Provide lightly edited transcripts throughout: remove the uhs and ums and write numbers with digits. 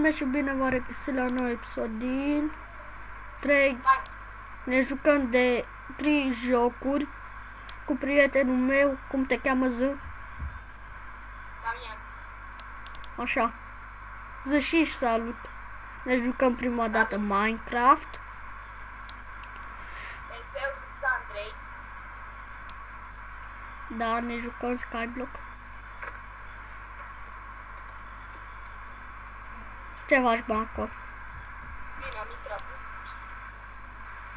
lume și bine v-am regăsit la nou episod din 3. Ne jucăm de 3 jocuri cu prietenul meu. Cum te cheamă, Z? Damian. Așa. Z și salut. Ne jucăm prima dată Minecraft. Eu sunt Andrei. Da, ne jucăm Skyblock. Ce faci, Marco? Bine, am intrat.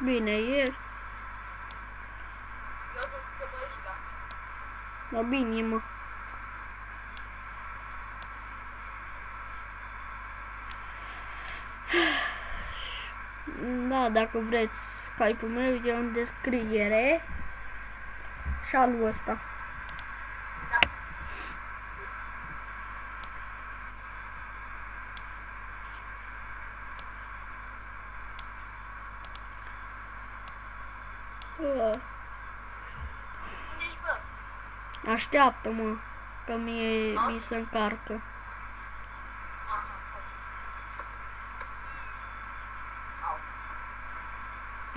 Bine, ieri. Eu sunt Sămălica. Da, bine, mă. Da, dacă vreți Skype-ul meu e în descriere. Și alul ăsta. Da. Unde ești, bă? Așteaptă-mă, că mi se încarcă. Aha. Au.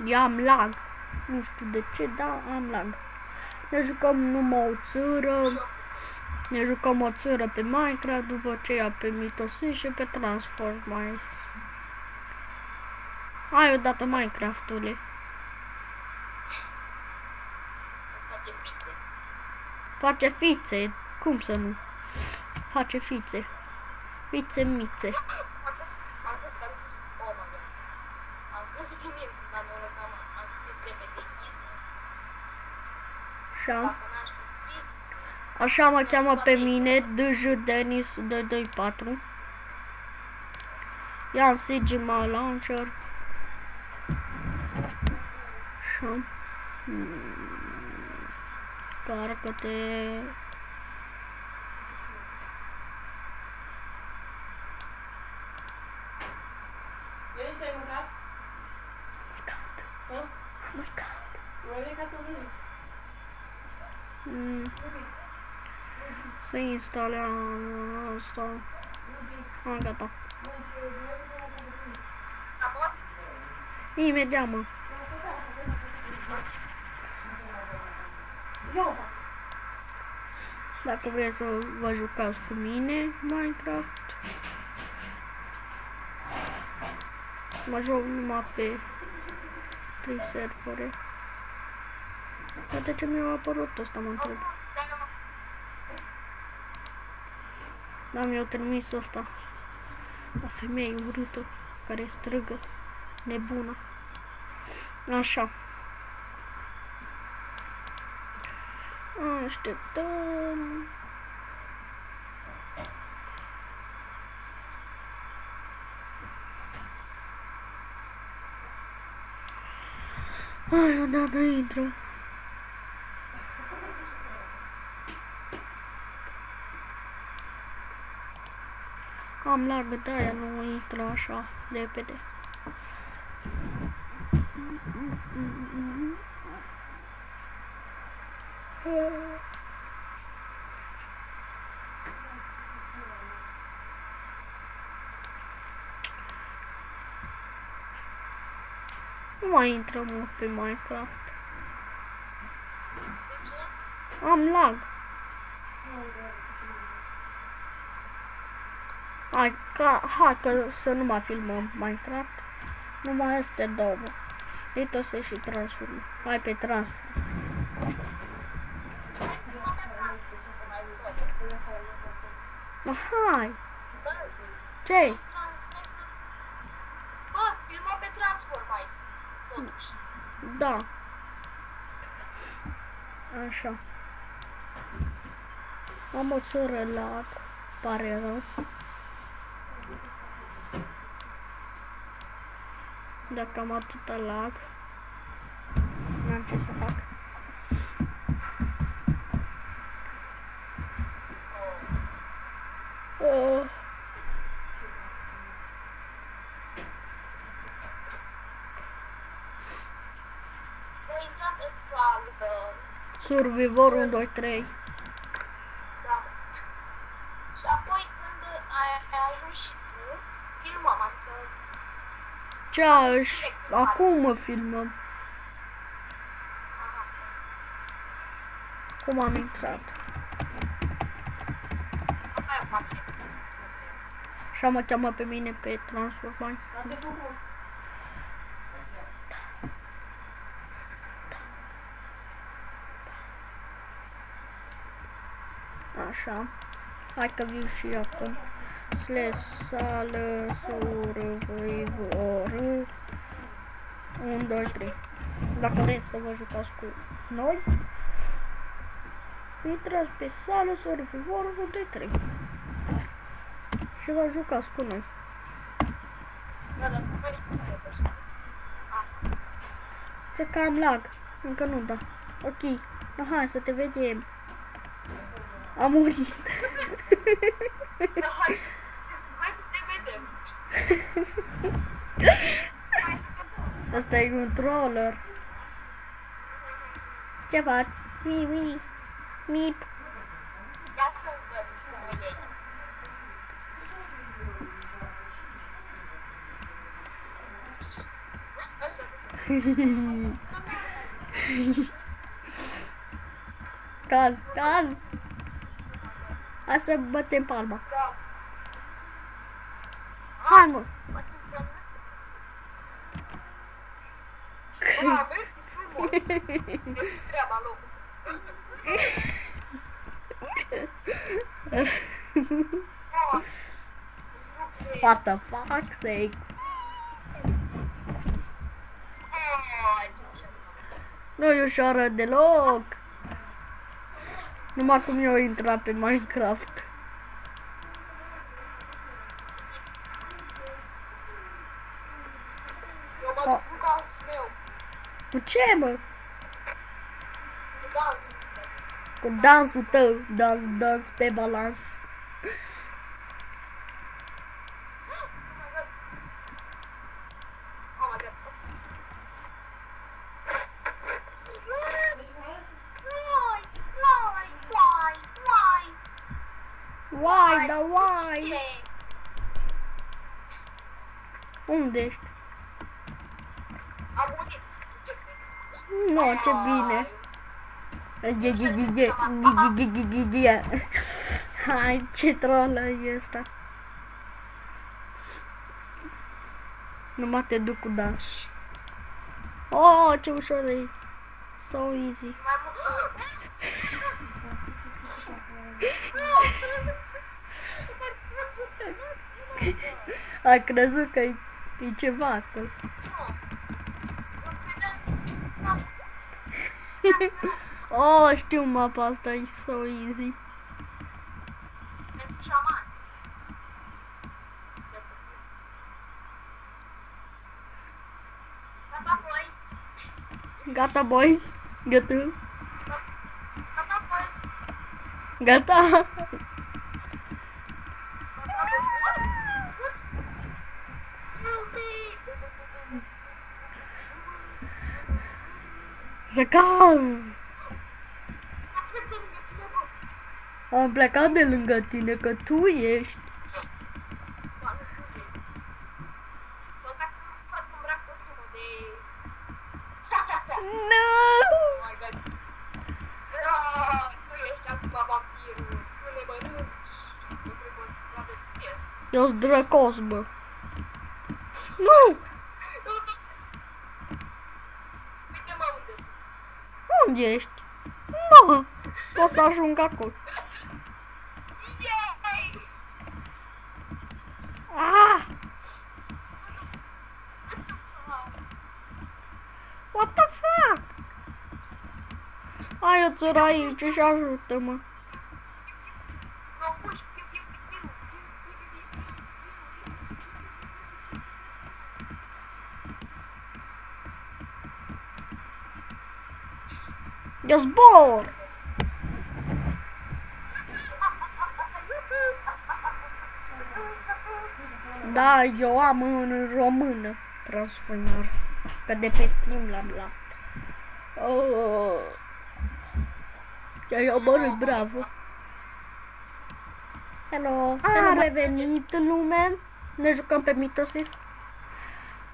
Eu am lag. Nu știu de ce, dar am lag. Ne jucăm numai o țără. Ne jucăm o țără pe Minecraft, după aceea pe Mitosis și pe Transformers. Hai odată Minecraft-ule. Îți face pizze. Face fițe. Cum să nu? Face fițe. Fițe mițe. Am crezut că am crezut. Oh my god. Am crezut în mine, dar noroc că am scris repede is. Așa. Dacă n-aș fi scris, Așa mă cheamă pe mine, DJ Denis 224. Ia în Sigma Launcher. Așa. Carcă-te. Denis, ai mâncat? Hă? Am mâncat. Mai mâncat un Denis. Se instalează asta. Ah, gata. apoi, Imediat, mă. Dacă vreți să vă jucați cu mine Minecraft, mă joc numai pe 3 servere. Dar de ce mi-a apărut ăsta, mă întreb. Da, mi-au trimis ăsta. La femeie urâtă care strigă, nebună. Așa. Așteptăm. Ai, odată intră. Am largă de aia, nu intră așa repede. Nu mai intră, mă, pe Minecraft. de ce? Am lag. Hai că să nu mai filmăm Minecraft. Numai astea două. Mitose și transformă. Hai pe transformă. Hai să mă pe transport, să mai scoate. Mă, hai! Bă, Ce-i? hai să... Bă, filmăm pe Transformers. Totuși. Da. Așa. Am o țără lag. Pare rău. Dacă am atâta lag, n-am ce să fac. Voi intra pe sală. Survivor 1, 2, 3. Da. Și apoi când ai ajuns și tu, filmăm, adică... Ce aș... Acum mă filmăm. Aha. Cum am intrat. Aia face. Așa mă cheamă pe mine pe Transformai. Am de făcut. Așa. Hai că viu și eu acum. Sală, survivor. 1, 2, 3. Dacă vreți să vă jucați cu noi, intrați pe sală, survivor, 1, 2, 3. Și vă jucați cu noi. Da, dar nu mai se face. Ce că am lag. Încă nu, da. Ok. No, hai să te vedem. Am murit. Da, hai să te vedem. Hai să te... Asta e un troller. Ce faci? Mi. Mip. Ia să-l văd cum e. Așa. Caz. Hai să bătem palma. Da. Hai, mă. Da, mersi frumos. E treaba locului. Oh, What the fuck sake? Nu e ușoară deloc. Numai cum eu intrat pe Minecraft. eu mă duc cu dansul meu. Cu ce, mă? Cu dans. Cu dansul tău. Dans pe balans. Oh my god. Why, da why? Unde ești? Am murit. Ce crezi? Nu, ce bine. Hai, ce trollă e ăsta. Numai te duc cu dans. Oh, ce ușor e. So easy. Mai mult. Ai crezut că e ceva acolo. Oh, știu mapa asta, e so easy. Pentru șaman. Cel puțin. Gata, boys. Gata, boys? Gata? Gata, boys. Gata? Zacaz! Am plecat de lângă tine, că tu ești. No! Eu sunt drăcos, bă. Nu! Uite-mă unde sunt. Unde ești? Nu! O să ajung acolo. Yay! Ah! What the fuck? Ai o țără aici și ajută-mă. Nu, puși, piu, piu, piu, piu, piu, piu, piu, piu. Eu zbor! Da, eu am în română transformare. Că de pe stream l-am luat. Oh. Eu omorât, bravo. Hello, am revenit lume. Ne jucăm pe Mitosis.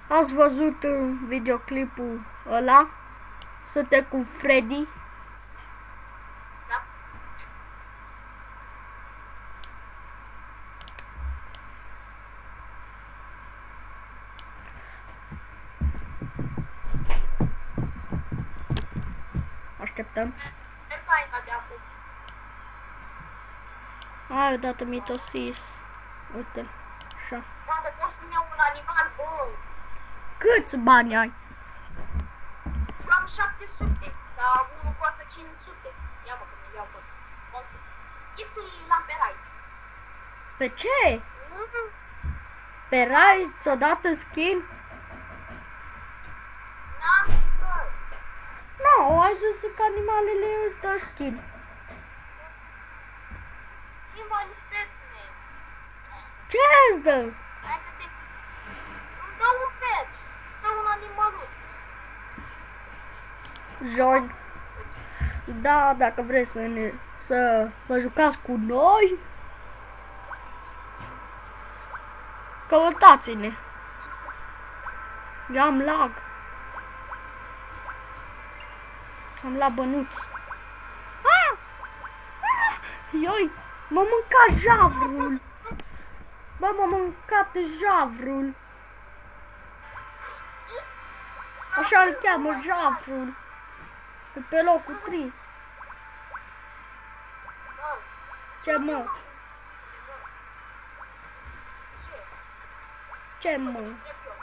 Ați văzut videoclipul ăla? Suntem cu Freddy. Da? Așteptăm. Merg taina de acum. Ai odată Mitosis. Uite. Așa. Poate pot să-mi iau un animal, bă. Câți bani ai? Eu am 700, dar unul costă 500. Ia mă, că mi iau tot. Ipi, l-am pe rai. Pe ce? Pe Rai ți-o dat în skin? N-am schimbări. Nu, ai zis că animalele îți dă skin. Invalidități, ne. Ce îți dă? Hai că te... Îmi dă un pet. Dă un animaluț. Join. Da, dacă vreți să vă jucați cu noi, căutați-ne. Eu am lag. Am la bănuți. Ioi, m-a mâncat javrul. Bă, m-a mâncat javrul. Așa îl cheamă, javrul. Pe locul 3. Bă, Ce mă? ce? Ce mă? Întreb eu.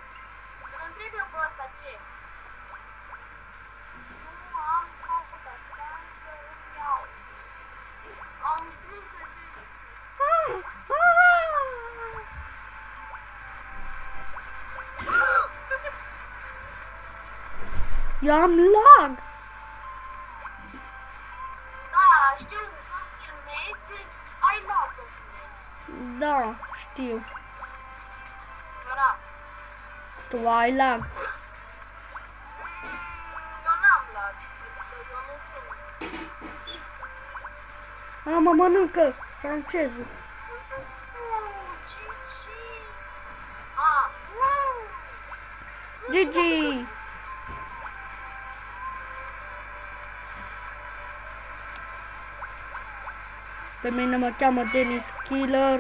Îl întreb eu pe ăsta ce? Nu am căutat, dar să îmi iau. Am zis să te... Eu am lag. Da, știu, când filmezi, ai lag când filmezi. Da, știu. Da. Tu ai lag. Eu n-am lag, pentru că eu nu sunt. A, mă mănâncă francezul. Cici. A. Gigi. Pe mine mă cheamă Dennis Killer.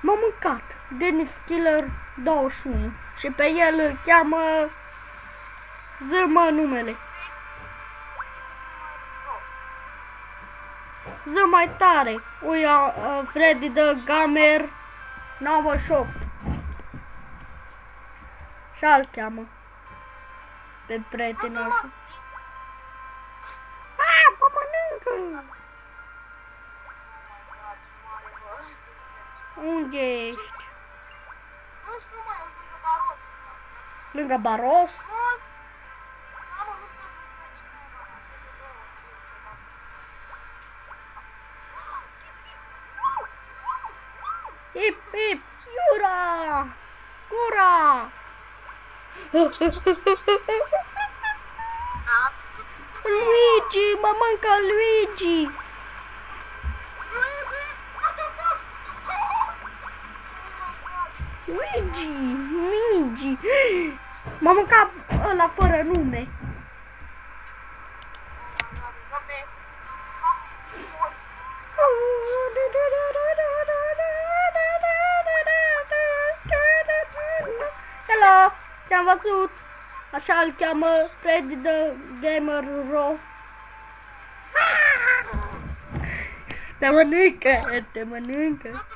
M-a mâncat Dennis Killer 21 și pe el îl cheamă Ză-mă numele. Ză mai tare. Uia Freddy the Gamer 98. Și-al cheamă pe prietenul ăsta. Mă mănâncă! Unde ești? Nu știu, mă, eu sunt baros. Lângă Baros? Hip, hip, Iura! Cura! Luigi, mă mâncă Luigi! Luigi, Luigi! M-a mâncat ăla fără nume. Hello, te-am văzut. Așa îl cheamă Freddy the Gamer Ro. Te mănâncă, te mănâncă.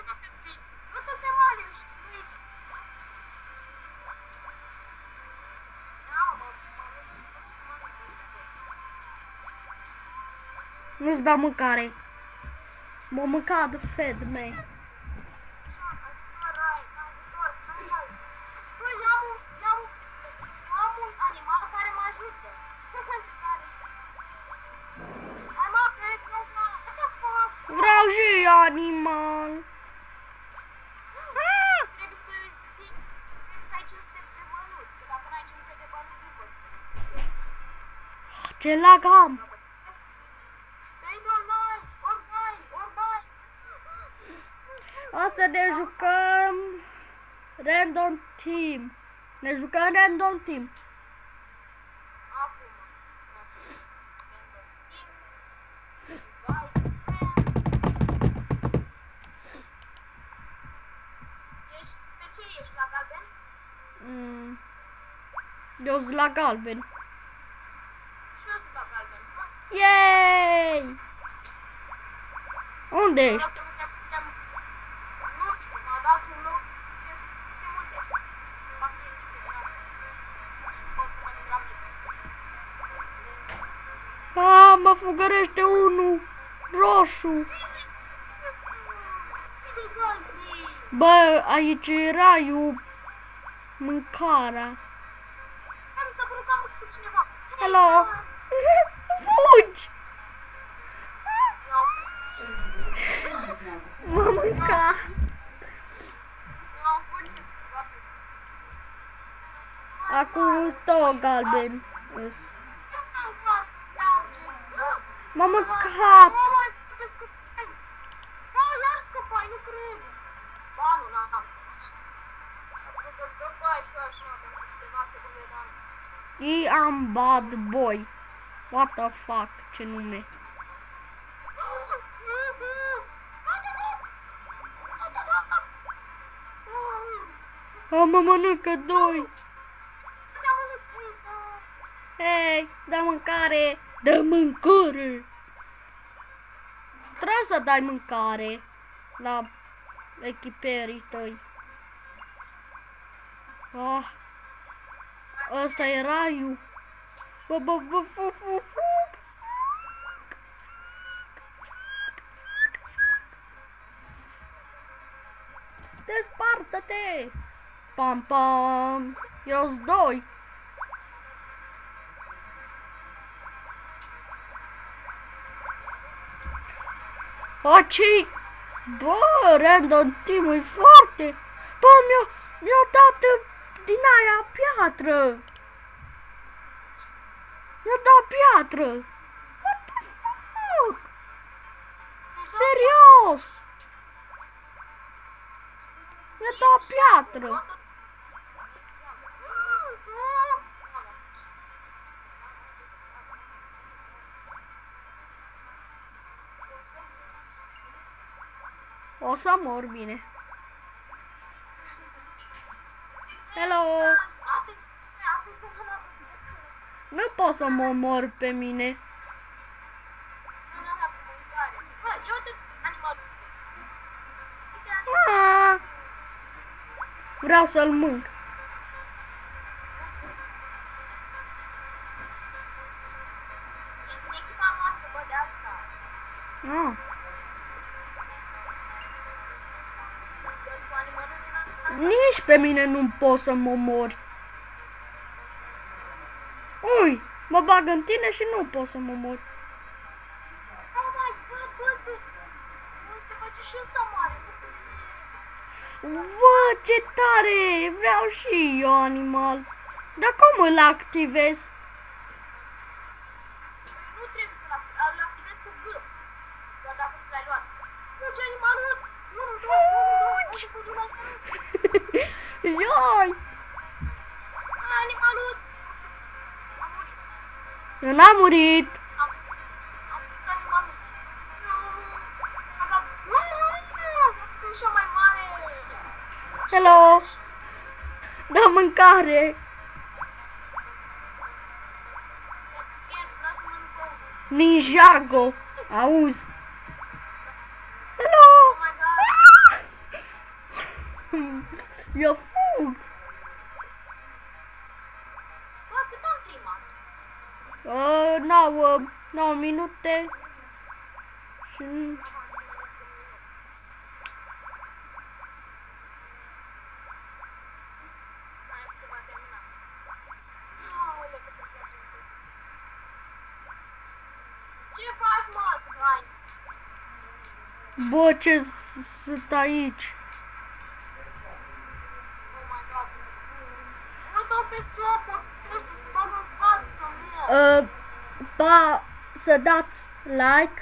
Nu-ți dau mâncare. M-a mâncat fedme. Vreau și animal. Trebuie să ai 500 de bănuți, că dacă n-ai 500 de bănuți, nu poți. Ce lag am. Baby, ori dai. Random Team. Ne jucăm Random Team. Acum. Ești, pe ce ești? La galben? Eu sunt la galben. Și eu sunt la galben. Yay! Unde ești? Nu știu, m-a dat un loc de multe activități din astea. Pot să mă duc la mine. Mă fugărește unul roșu. Bine, galben! Bă, aici e raiul. Mâncarea. Am să vă rugăm cu cineva. Hello! Fugi! Mă mânca. Acum tot galben. Îs. M-a mâncat. Iar scăpai, nu cred. Ba, nu, n-am scăpat. Că scăpai și eu așa, pentru câteva secunde, dar... I am bad boy. What the fuck? Ce nume? Mă mănâncă doi. Hei, dă mâncare. Dă mâncare. Trebuie să dai mâncare la echiperii tăi. Ăsta e raiul. Despartă-te! Pam, pam! Eu-s doi! Aci! Bă, Random Team e foarte! Bă, mi-a dat din aia piatră! Mi-a dat piatră! What the fuck? Serios! Mi-a dat piatră! O să mor bine. Hello! Nu pot să mă omor pe mine. Vreau să-l mânc. Nici pe mine nu-mi poți să mă omori. Ui, mă bag în tine și nu pot să mă omori. Bă, ce tare! Vreau și eu animal. Dar cum îl activez? Nu trebuie să-l activezi cu G. Doar dacă ți l-ai luat. Fugi, animaluț! Nu, Ioi! Animaluț! Am murit. Eu n-am murit. Am murit animaluț. Nu, cea mai mare. Hello! Dă mâncare. Ninjago. Auzi. Hello! Oh my god! Eu fug. Bă, cât am filmat? 9 minute. Și... Hai să va termina. Aoleu, cât îmi place mie. Ce faci, mă, Sky? Bă, ce sunt aici? Oh my god. Uite-o pe sopă, să se bag în față mea. Să dați like.